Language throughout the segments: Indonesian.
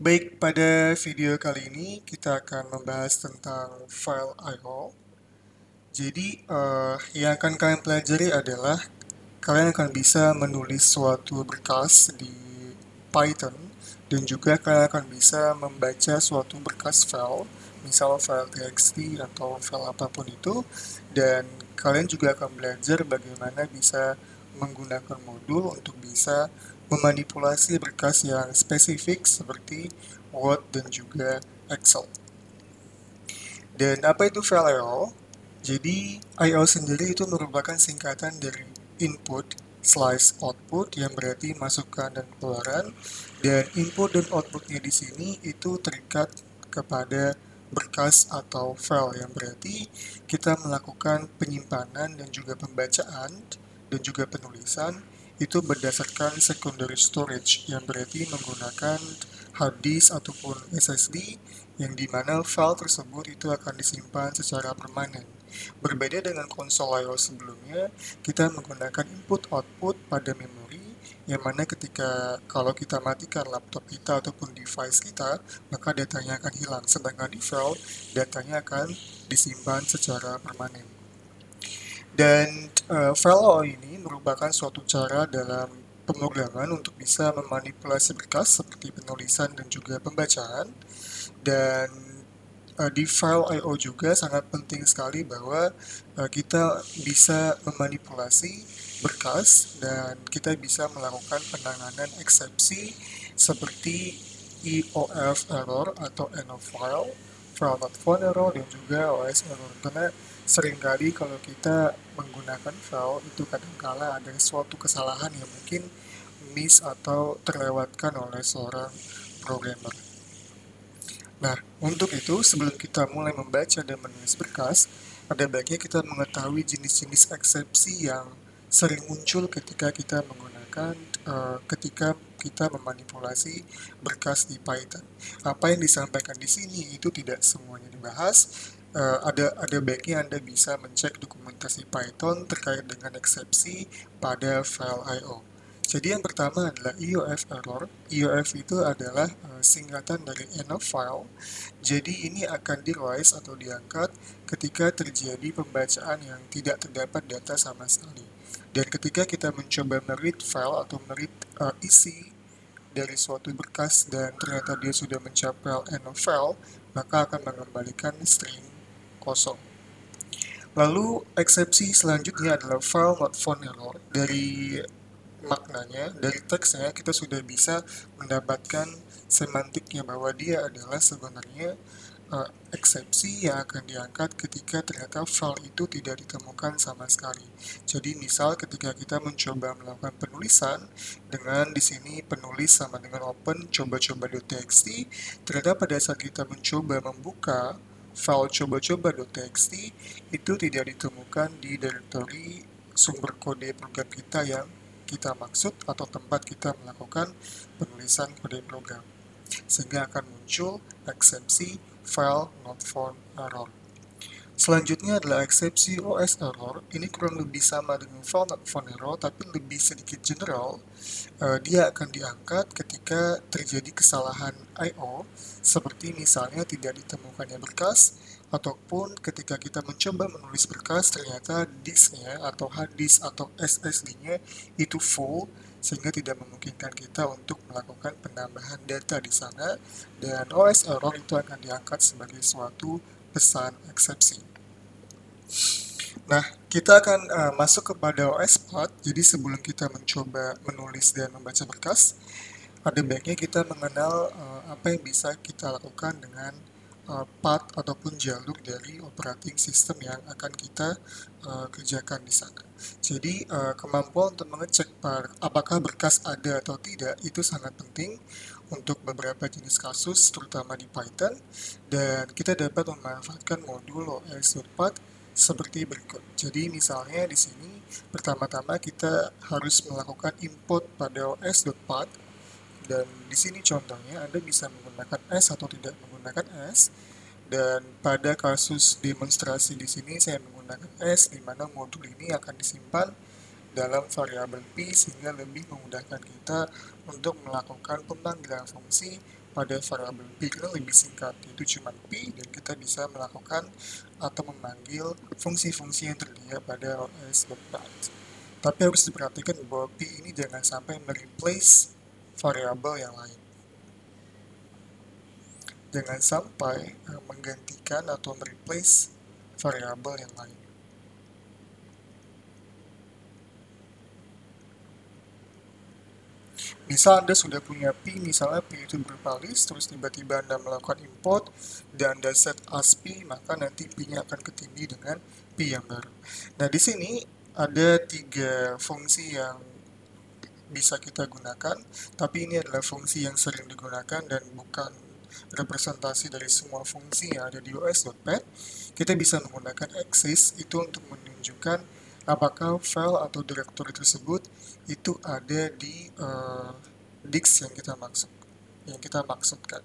Baik, pada video kali ini kita akan membahas tentang file I/O. Jadi, yang akan kalian pelajari adalah kalian akan bisa menulis suatu berkas di Python dan juga kalian akan bisa membaca suatu berkas file, misal file txt atau file apapun itu, dan kalian juga akan belajar bagaimana bisa menggunakan modul untuk bisa memanipulasi berkas yang spesifik seperti Word dan juga Excel. Dan apa itu file I/O? Jadi I/O sendiri itu merupakan singkatan dari input slice output yang berarti masukan dan keluaran, dan input dan outputnya di sini itu terikat kepada berkas atau file yang berarti kita melakukan penyimpanan dan juga pembacaan dan juga penulisan itu berdasarkan secondary storage yang berarti menggunakan hard disk ataupun SSD yang dimana file tersebut itu akan disimpan secara permanen. Berbeda dengan konsol I/O sebelumnya, kita menggunakan input-output pada memori, yang mana ketika kalau kita matikan laptop kita ataupun device kita, maka datanya akan hilang. Sedangkan di file, datanya akan disimpan secara permanen. Dan file I/O ini merupakan suatu cara dalam pemrograman untuk bisa memanipulasi berkas seperti penulisan dan juga pembacaan. Dan di file I/O juga sangat penting sekali bahwa kita bisa memanipulasi berkas dan kita bisa melakukan penanganan eksepsi seperti EOF error atau end of file, file not found error, dan juga OS error. Karena seringkali kalau kita menggunakan file itu kadangkala ada suatu kesalahan yang mungkin miss atau terlewatkan oleh seorang programmer. Nah, untuk itu, sebelum kita mulai membaca dan menulis berkas, ada baiknya kita mengetahui jenis-jenis eksepsi yang sering muncul ketika kita menggunakan, ketika kita memanipulasi berkas di Python. Apa yang disampaikan di sini itu tidak semuanya dibahas. Ada baiknya Anda bisa mencek dokumentasi Python terkait dengan eksepsi pada file I/O. Jadi yang pertama adalah EOF error. EOF itu adalah singkatan dari end of file. Jadi ini akan di-rise atau diangkat ketika terjadi pembacaan yang tidak terdapat data sama sekali. Dan ketika kita mencoba meread file atau meread isi dari suatu berkas dan ternyata dia sudah mencapai end of file, maka akan mengembalikan string kosong. Lalu eksepsi selanjutnya adalah file not found error. Dari maknanya, dari teksnya kita sudah bisa mendapatkan semantiknya bahwa dia adalah sebenarnya eksepsi yang akan diangkat ketika ternyata file itu tidak ditemukan sama sekali. Jadi misal ketika kita mencoba melakukan penulisan dengan di sini penulis sama dengan open coba-coba.txt, ternyata pada saat kita mencoba membuka file coba-coba.txt itu tidak ditemukan di direktori sumber kode program kita yang kita maksud atau tempat kita melakukan penulisan kode program, sehingga akan muncul eksepsi file not found error. Selanjutnya adalah eksepsi OS error. Ini kurang lebih sama dengan file not found error, tapi lebih sedikit general. Dia akan diangkat ketika terjadi kesalahan I/O, seperti misalnya tidak ditemukannya berkas, ataupun ketika kita mencoba menulis berkas, ternyata disknya atau hard disk atau SSD-nya itu full, sehingga tidak memungkinkan kita untuk melakukan penambahan data di sana, dan OS error itu akan diangkat sebagai suatu pesan eksepsi. Nah, kita akan masuk kepada OS part. Jadi sebelum kita mencoba menulis dan membaca berkas, ada baiknya kita mengenal apa yang bisa kita lakukan dengan part ataupun jalur dari operating system yang akan kita kerjakan di sana. Jadi kemampuan untuk mengecek apakah berkas ada atau tidak itu sangat penting untuk beberapa jenis kasus, terutama di Python, dan kita dapat memanfaatkan modul os.path seperti berikut. Jadi misalnya di sini pertama-tama kita harus melakukan import pada os.path, dan di sini contohnya Anda bisa menggunakan S atau tidak menggunakan S. Dan pada kasus demonstrasi di sini saya menggunakan S, di mana modul ini akan disimpan dalam variabel P sehingga lebih memudahkan kita untuk melakukan pemanggilan fungsi pada variabel p karena lebih singkat, itu cuma p, dan kita bisa melakukan atau memanggil fungsi-fungsi yang tersedia pada os.py. Tapi harus diperhatikan bahwa p ini jangan sampai mereplace variabel yang lain. Jangan sampai menggantikan atau mereplace variabel yang lain. Misal Anda sudah punya P, misalnya P itu berupa list, terus tiba-tiba Anda melakukan import, dan Anda set as P, maka nanti P-nya akan ketindih dengan P yang baru. Nah, di sini ada 3 fungsi yang bisa kita gunakan, tapi ini adalah fungsi yang sering digunakan dan bukan representasi dari semua fungsi yang ada di os.py. Kita bisa menggunakan access itu untuk menunjukkan apakah file atau directory tersebut itu ada di disk yang kita maksudkan.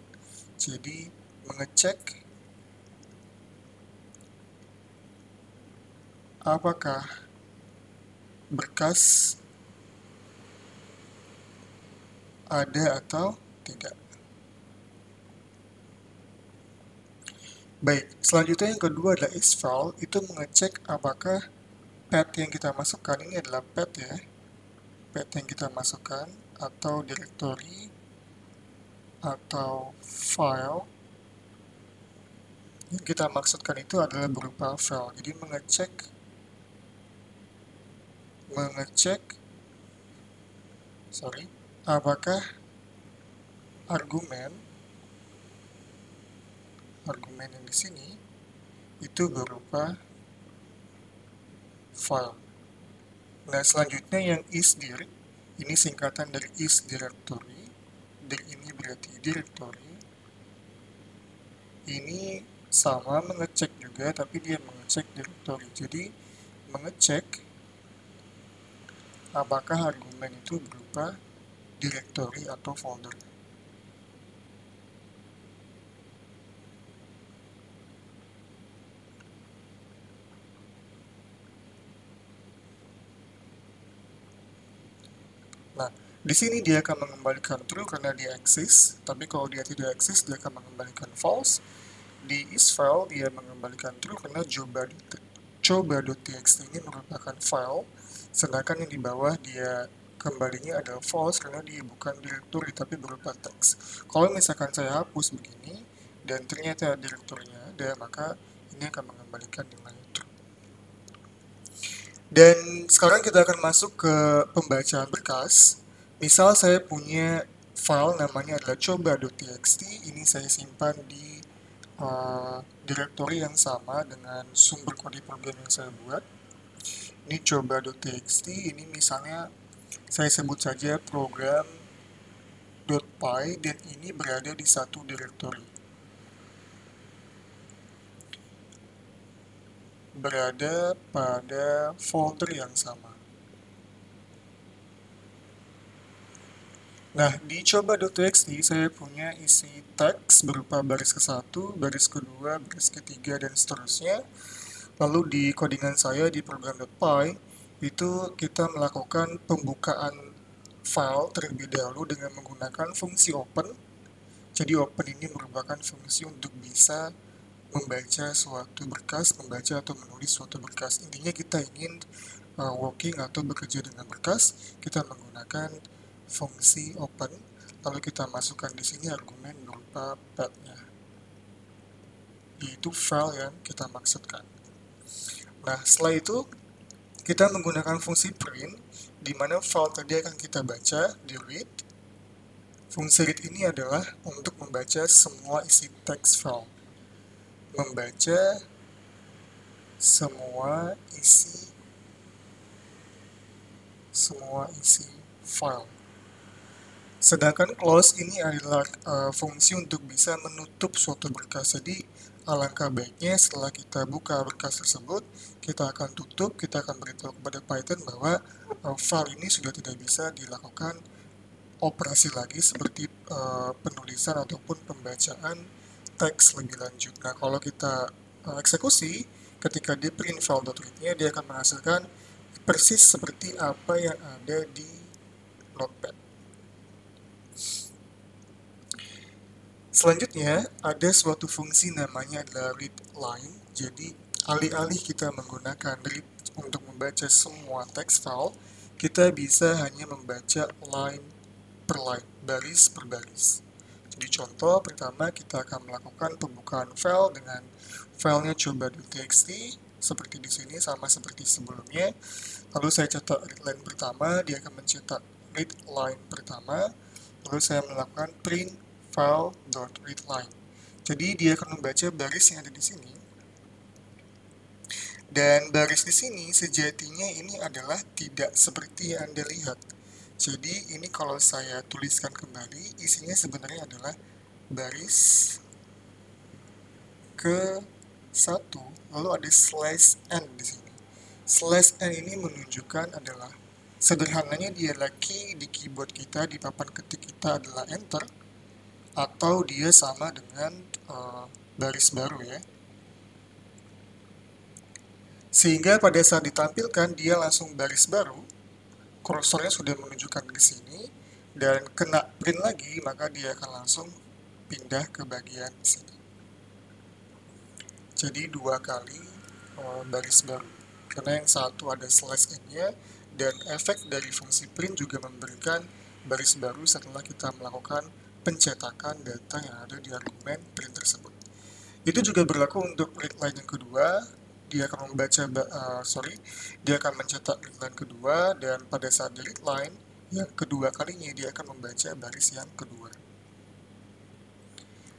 Jadi mengecek apakah berkas ada atau tidak. Baik, selanjutnya yang kedua adalah isFile, itu mengecek apakah path yang kita masukkan ini adalah path ya, path yang kita masukkan atau directory atau file yang kita maksudkan itu adalah berupa file. Jadi mengecek apakah argumen yang di sini itu berupa file. Nah, selanjutnya yang isdir, ini singkatan dari is directory, dir ini berarti directory. Ini sama mengecek juga, tapi dia mengecek directory. Jadi mengecek apakah argumen itu berupa directory atau folder. Nah, di sini dia akan mengembalikan true karena dia eksis, tapi kalau dia tidak eksis, dia akan mengembalikan false. Di isFile, dia mengembalikan true karena coba.txt ini merupakan file, sedangkan yang di bawah dia kembalinya adalah false karena dia bukan directory tapi berupa teks. Kalau misalkan saya hapus begini, dan ternyata direkturnya ada, maka ini akan mengembalikan nilai true. Dan sekarang kita akan masuk ke pembacaan berkas. Misal saya punya file namanya adalah coba.txt, ini saya simpan di directory yang sama dengan sumber kode program yang saya buat. Ini coba.txt, ini misalnya saya sebut saja program.py, dan ini berada di satu directory. Berada pada folder yang sama. Nah, di coba.txt saya punya isi teks berupa baris ke-1, baris ke-2, baris ke-3, dan seterusnya. Lalu di codingan saya di program.py, itu kita melakukan pembukaan file terlebih dahulu dengan menggunakan fungsi open. Jadi open ini merupakan fungsi untuk bisa membaca suatu berkas, membaca atau menulis suatu berkas. Intinya kita ingin working atau bekerja dengan berkas, kita menggunakan fungsi open, lalu kita masukkan di sini argumen berupa path-nya, yaitu file yang kita maksudkan. Nah, setelah itu kita menggunakan fungsi print, di mana file tadi akan kita baca di read. Fungsi read ini adalah untuk membaca semua isi teks file, membaca semua isi file. Sedangkan close ini adalah fungsi untuk bisa menutup suatu berkas. Jadi alangkah baiknya setelah kita buka berkas tersebut, kita akan tutup, kita akan beritahu kepada Python bahwa file ini sudah tidak bisa dilakukan operasi lagi seperti penulisan ataupun pembacaan teks lebih lanjut. Nah, kalau kita eksekusi, ketika di print file.read-nya, dia akan menghasilkan persis seperti apa yang ada di Notepad. Selanjutnya, ada suatu fungsi namanya adalah read line. Jadi, alih-alih kita menggunakan read untuk membaca semua text file, kita bisa hanya membaca line per line, baris per baris. Jadi contoh pertama kita akan melakukan pembukaan file dengan filenya coba.txt seperti di sini sama seperti sebelumnya. Lalu saya cetak read line pertama, dia akan mencetak read line pertama. Lalu saya melakukan print file.readline. Jadi dia akan membaca baris yang ada di sini. Dan baris di sini sejatinya ini adalah tidak seperti yang Anda lihat. Jadi ini kalau saya tuliskan kembali, isinya sebenarnya adalah baris ke 1, lalu ada slash n di sini. Slash n ini menunjukkan adalah sederhananya dia key di keyboard kita, di papan ketik kita adalah enter, atau dia sama dengan baris baru ya. Sehingga pada saat ditampilkan dia langsung baris baru, kursornya sudah menunjukkan ke sini, dan kena print lagi, maka dia akan langsung pindah ke bagian sini. Jadi dua kali baris baru, karena yang satu ada slash n-nya, dan efek dari fungsi print juga memberikan baris baru setelah kita melakukan pencetakan data yang ada di argumen print tersebut. Itu juga berlaku untuk read line yang kedua. Dia akan membaca, dia akan mencetak read line kedua, dan pada saat di read line yang kedua kalinya dia akan membaca baris yang kedua.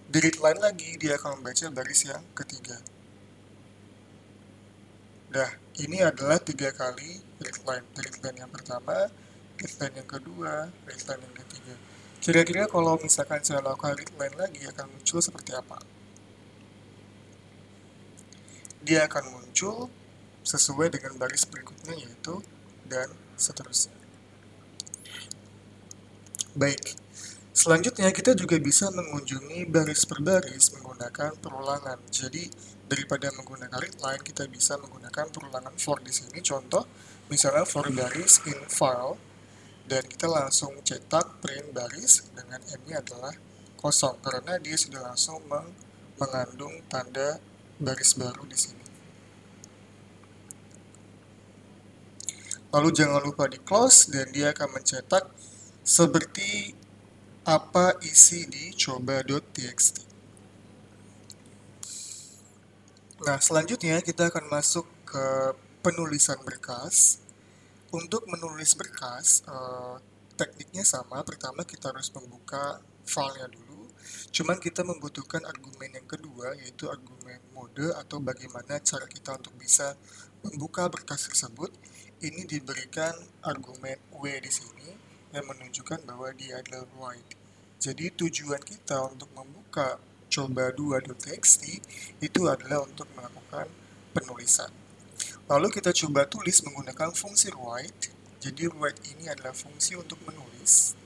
Di read line lagi dia akan membaca baris yang ketiga. Nah, ini adalah 3 kali read line. Read line yang pertama, read line yang kedua, read line yang ketiga. Kira-kira kalau misalkan saya lakukan read line lagi akan muncul seperti apa? Dia akan muncul sesuai dengan baris berikutnya, yaitu dan seterusnya. Baik, selanjutnya kita juga bisa mengunjungi baris per baris menggunakan perulangan. Jadi daripada menggunakan read line, kita bisa menggunakan perulangan for di sini. Contoh, misalnya for baris in file, dan kita langsung cetak print baris dengan n-nya adalah kosong karena dia sudah langsung mengandung tanda baris baru di sini. Lalu jangan lupa di close, dan dia akan mencetak seperti apa isi di coba.txt. Nah, selanjutnya kita akan masuk ke penulisan berkas. Untuk menulis berkas, tekniknya sama. Pertama kita harus membuka filenya dulu. Cuman kita membutuhkan argumen yang kedua, yaitu argumen mode atau bagaimana cara kita untuk bisa membuka berkas tersebut. Ini diberikan argumen W di sini yang menunjukkan bahwa dia adalah write. Jadi tujuan kita untuk membuka coba2.txt itu adalah untuk melakukan penulisan. Lalu kita coba tulis menggunakan fungsi write. Jadi write ini adalah fungsi untuk menulis.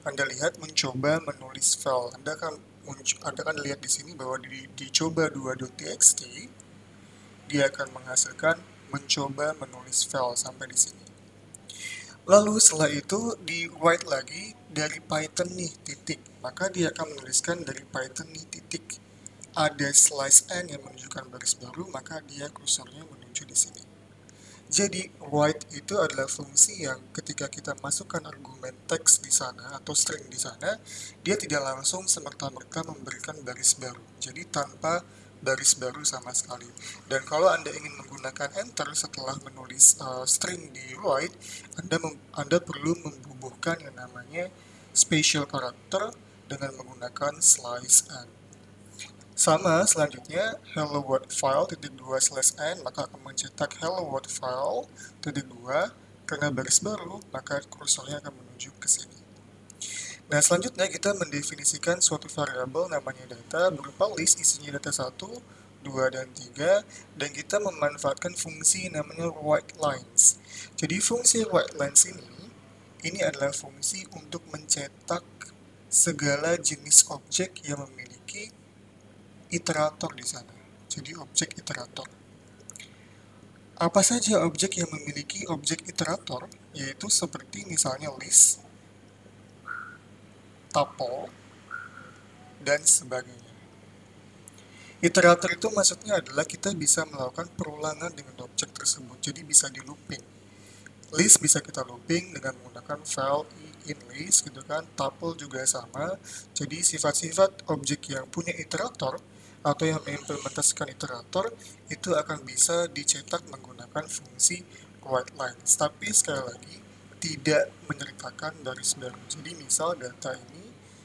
Anda lihat mencoba menulis file. Anda akan lihat di sini bahwa di coba2.txt dia akan menghasilkan mencoba menulis file sampai di sini. Lalu setelah itu di write lagi dari Python nih titik, maka dia akan menuliskan dari Python nih titik. Ada slash n yang menunjukkan baris baru, maka dia kursornya menuju di sini. Jadi write itu adalah fungsi yang ketika kita masukkan argumen teks di sana atau string di sana, dia tidak langsung semerta-merta memberikan baris baru. Jadi tanpa baris baru sama sekali. Dan kalau Anda ingin menggunakan enter setelah menulis string di write, Anda perlu membubuhkan yang namanya special character dengan menggunakan slice n. Sama selanjutnya hello world file -2/n, maka akan mencetak hello world file -2, karena baris baru maka kursornya akan menuju ke sini. Nah, selanjutnya kita mendefinisikan suatu variabel namanya data berupa list isinya data 1, 2, dan 3, dan kita memanfaatkan fungsi namanya writelines. Jadi fungsi writelines ini adalah fungsi untuk mencetak segala jenis objek yang memiliki iterator di sana. Jadi objek iterator. Apa saja objek yang memiliki objek iterator? Yaitu seperti misalnya list, tuple, dan sebagainya. Iterator itu maksudnya adalah kita bisa melakukan perulangan dengan objek tersebut, jadi bisa di looping. List bisa kita looping dengan menggunakan file in list gitu kan, tuple juga sama. Jadi sifat-sifat objek yang punya iterator atau yang mengimplementasikan iterator itu akan bisa dicetak menggunakan fungsi write lines. Tapi sekali lagi tidak menyertakan garis baru. Jadi misal data ini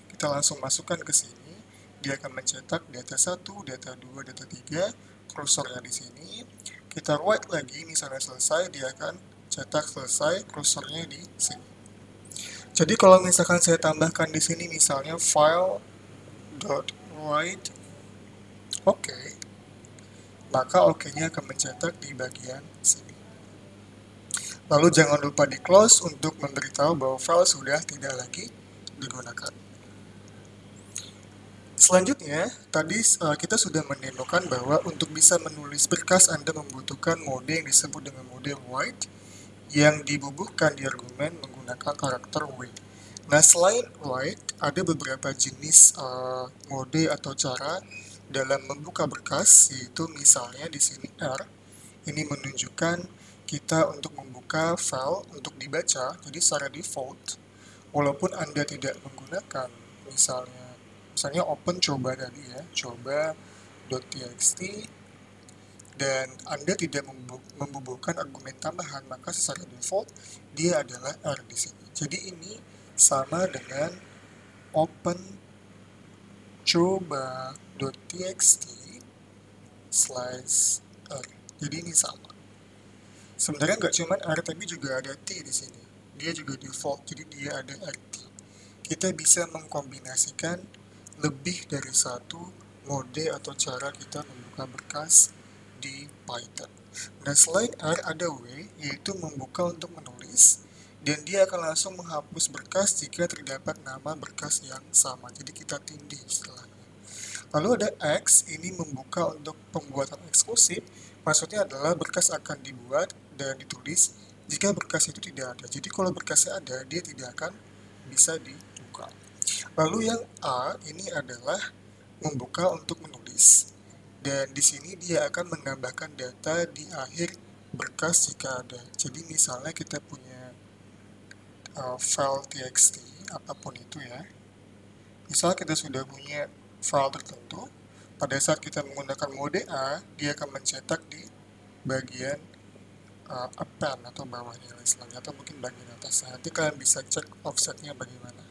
kita langsung masukkan ke sini, dia akan mencetak data 1, data 2, data 3, kursornya di sini. Kita write lagi, misalnya selesai, dia akan cetak selesai, kursornya di sini. Jadi kalau misalkan saya tambahkan di sini misalnya file.write oke, maka oke-nya akan mencetak di bagian sini. Lalu jangan lupa di close untuk memberitahu bahwa file sudah tidak lagi digunakan. Selanjutnya, tadi kita sudah menemukan bahwa untuk bisa menulis berkas Anda membutuhkan mode yang disebut dengan mode write yang dibubuhkan di argumen menggunakan karakter W. Nah, selain write, ada beberapa jenis mode atau cara dalam membuka berkas, yaitu misalnya di sini R, ini menunjukkan kita untuk membuka file untuk dibaca, jadi secara default, walaupun Anda tidak menggunakan misalnya open coba tadi ya, coba.txt, dan Anda tidak membubuhkan argumen tambahan, maka secara default dia adalah R di sini. Jadi ini sama dengan open coba.txt slash R. Jadi ini sama. Sebenarnya nggak cuma R, tapi juga ada T di sini. Dia juga default, jadi dia ada RT. Kita bisa mengkombinasikan lebih dari satu mode atau cara kita membuka berkas di Python. Nah, selain R ada W, yaitu membuka untuk menulis, dan dia akan langsung menghapus berkas jika terdapat nama berkas yang sama. Jadi kita tindih istilahnya. Lalu ada X, ini membuka untuk pembuatan eksklusif, maksudnya adalah berkas akan dibuat dan ditulis jika berkas itu tidak ada. Jadi kalau berkasnya ada, dia tidak akan bisa dibuka. Lalu yang A, ini adalah membuka untuk menulis. Dan di sini dia akan menambahkan data di akhir berkas jika ada. Jadi misalnya kita punya file txt, apapun itu ya. Misal kita sudah punya file tertentu, pada saat kita menggunakan mode A, dia akan mencetak di bagian append atau bawahnya istilahnya, atau mungkin bagian atasnya. Nanti kalian bisa cek offsetnya bagaimana.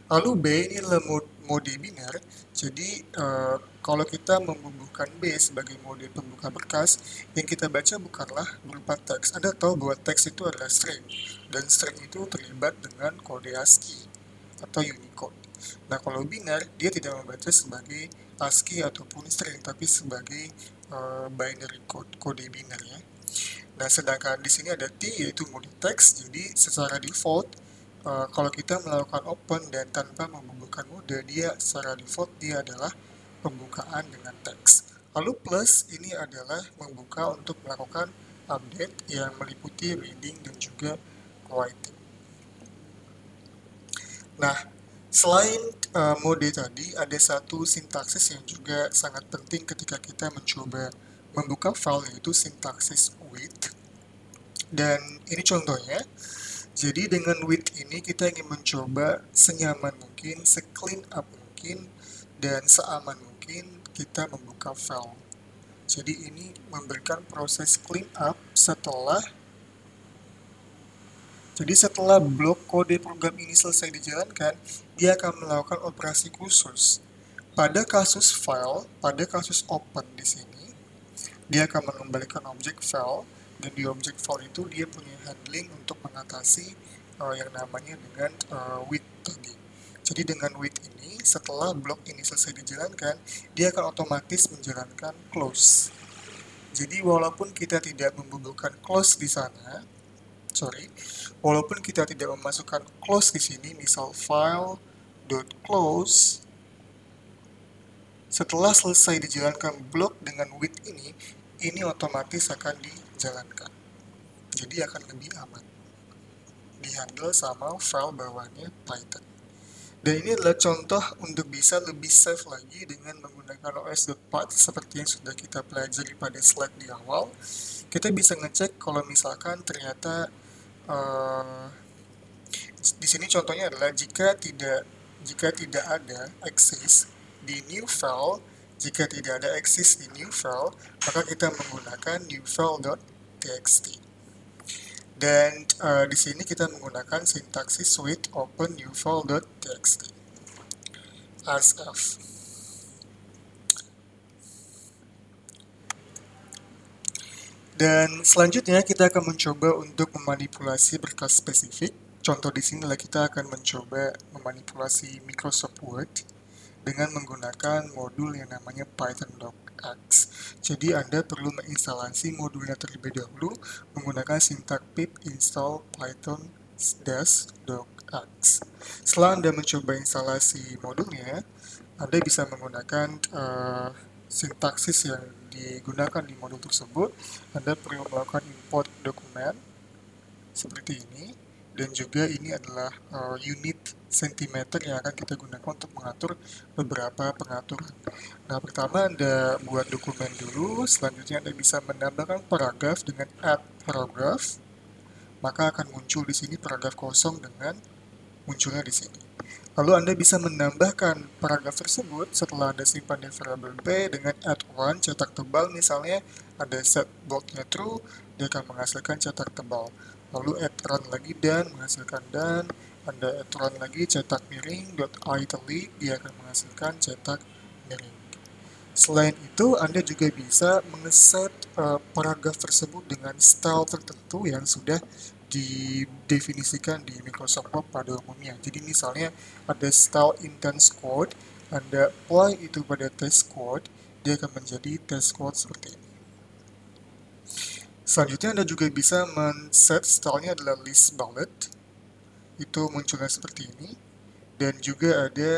Lalu B ini adalah mode biner, jadi kalau kita membubuhkan B sebagai mode pembuka berkas, yang kita baca bukanlah berupa teks. Anda tahu bahwa teks itu adalah string, dan string itu terlibat dengan kode ASCII atau Unicode. Nah, kalau biner, dia tidak membaca sebagai ASCII ataupun string, tapi sebagai binary code, kode biner ya. Nah, sedangkan di sini ada T, yaitu mode teks, jadi secara default, kalau kita melakukan open dan tanpa membubuhkan mode, dia secara default dia adalah pembukaan dengan teks. Lalu plus ini adalah membuka untuk melakukan update yang meliputi reading dan juga writing. Nah, selain mode tadi, ada satu sintaksis yang juga sangat penting ketika kita mencoba membuka file, yaitu sintaksis with. Dan ini contohnya. Jadi dengan with ini kita ingin mencoba senyaman mungkin, se-clean up mungkin, dan seaman mungkin kita membuka file. Jadi ini memberikan proses clean up setelah blok kode program ini selesai dijalankan, dia akan melakukan operasi khusus. Pada kasus file, pada kasus open di sini, dia akan mengembalikan objek file, dan di objek file itu dia punya handling untuk mengatasi yang namanya dengan with tadi. Jadi dengan with ini, setelah blok ini selesai dijalankan, dia akan otomatis menjalankan close. Jadi walaupun kita tidak membubuhkan close di sana, walaupun kita tidak memasukkan close di sini, misal file.close, setelah selesai dijalankan blok dengan with ini otomatis akan dijalankan. Jadi akan lebih aman. Dihandle sama file bawahnya Python. Dan ini adalah contoh untuk bisa lebih safe lagi dengan menggunakan os.path seperti yang sudah kita pelajari pada slide di awal. Kita bisa ngecek kalau misalkan ternyata uh, di sini contohnya adalah jika tidak ada access di new file, jika tidak ada access di new file, maka kita menggunakan new file.txt. Dan di sini kita menggunakan sintaksis with open new file.txt as f. Dan selanjutnya kita akan mencoba untuk memanipulasi berkas spesifik. Contoh di sini adalah kita akan mencoba memanipulasi Microsoft Word dengan menggunakan modul yang namanya Python docx. Jadi Anda perlu menginstalasi modulnya terlebih dahulu menggunakan sintak pip install python docx. Setelah Anda mencoba instalasi modulnya, Anda bisa menggunakan sintaksis yang digunakan di modul tersebut. Anda perlu melakukan import dokumen seperti ini, dan juga ini adalah unit sentimeter yang akan kita gunakan untuk mengatur beberapa pengaturan. Nah, pertama Anda buat dokumen dulu, selanjutnya Anda bisa menambahkan paragraf dengan add paragraph, maka akan muncul di sini paragraf kosong dengan munculnya di sini. Lalu Anda bisa menambahkan paragraf tersebut setelah Anda simpan di variabel b dengan add one, cetak tebal misalnya, Anda set boldnya true, dia akan menghasilkan cetak tebal. Lalu add run lagi dan menghasilkan dan, Anda add run lagi cetak miring, dot italic, dia akan menghasilkan cetak miring. Selain itu, Anda juga bisa mengeset paragraf tersebut dengan style tertentu yang sudah didefinisikan di Microsoft Word pada umumnya. Jadi misalnya ada style intense quote, Anda apply itu pada test quote, dia akan menjadi test quote seperti ini. Selanjutnya Anda juga bisa men-set stylenya adalah list bullet, itu munculnya seperti ini. Dan juga ada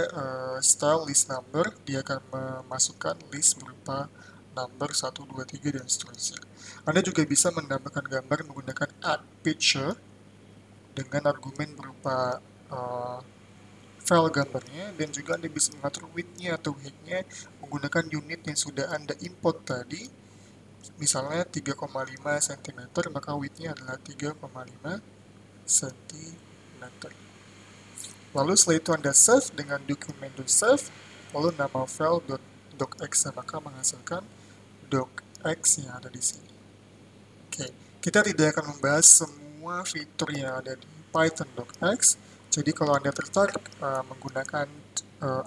style list number, dia akan memasukkan list berupa number 1, 2, 3, dan seterusnya. Anda juga bisa menambahkan gambar menggunakan add picture dengan argumen berupa file gambarnya, dan juga Anda bisa mengatur width-nya atau height-nya menggunakan unit yang sudah Anda import tadi. Misalnya 3,5 cm, maka width-nya adalah 3,5 cm. Lalu setelah itu Anda save dengan dokumen.save, lalu nama file .docx, maka menghasilkan docx yang ada di sini. Oke, kita tidak akan membahas semua fitur yang ada di Python docx. Jadi kalau Anda tertarik menggunakan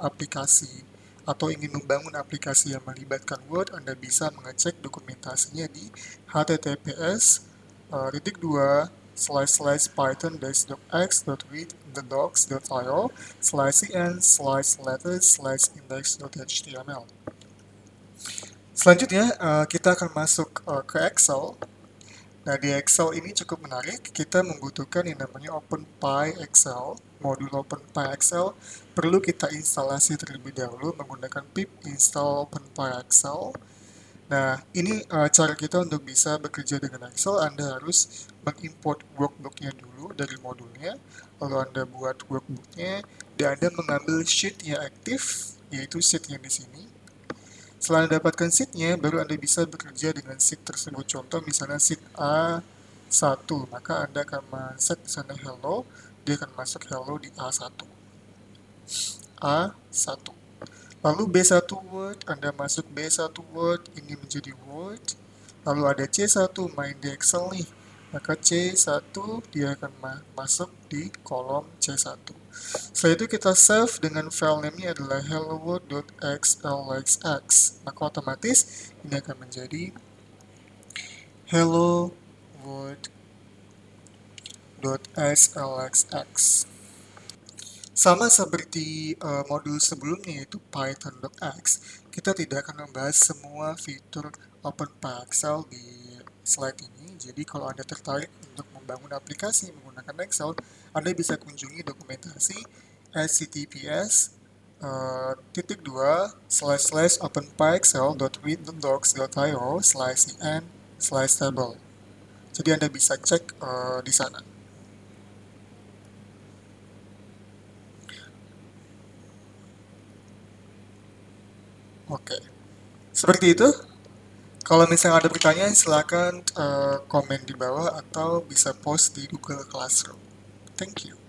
aplikasi atau ingin membangun aplikasi yang melibatkan Word, Anda bisa mengecek dokumentasinya di https://python-docs.read-the-docs.io/cn/letters/index.html. Selanjutnya, kita akan masuk ke Excel. Nah, di Excel ini cukup menarik, kita membutuhkan yang namanya OpenPyExcel. Modul OpenPyExcel perlu kita instalasi terlebih dahulu menggunakan pip install OpenPyExcel. Nah, ini cara kita untuk bisa bekerja dengan Excel. Anda harus mengimport workbook-nya dulu dari modulnya, lalu Anda buat workbook-nya, dan Anda mengambil sheet yang aktif, yaitu sheet yang di sini. Setelah Anda dapatkan sheet-nya, baru Anda bisa bekerja dengan sheet tersebut. Contoh misalnya sheet A1, maka Anda akan men-set di sana hello, dia akan masuk hello di A1. A1. Lalu B1 Word, Anda masuk B1 Word, ini menjadi Word. Lalu ada C1, main di Excel nih, maka C1 dia akan masuk di kolom C1. Setelah itu kita save dengan file name-nya adalah helloworld.xlxx, maka otomatis ini akan menjadi helloworld.xlxx. Sama seperti modul sebelumnya yaitu Python docx, kita tidak akan membahas semua fitur OpenPyExcel di slide ini. Jadi kalau Anda tertarik untuk membangun aplikasi menggunakan Excel, Anda bisa kunjungi dokumentasi https://openpyexcel.readthedocs.io/cn/table. Jadi Anda bisa cek di sana. Oke, seperti itu. Kalau misalnya ada pertanyaan, silakan komen di bawah atau bisa post di Google Classroom. Thank you.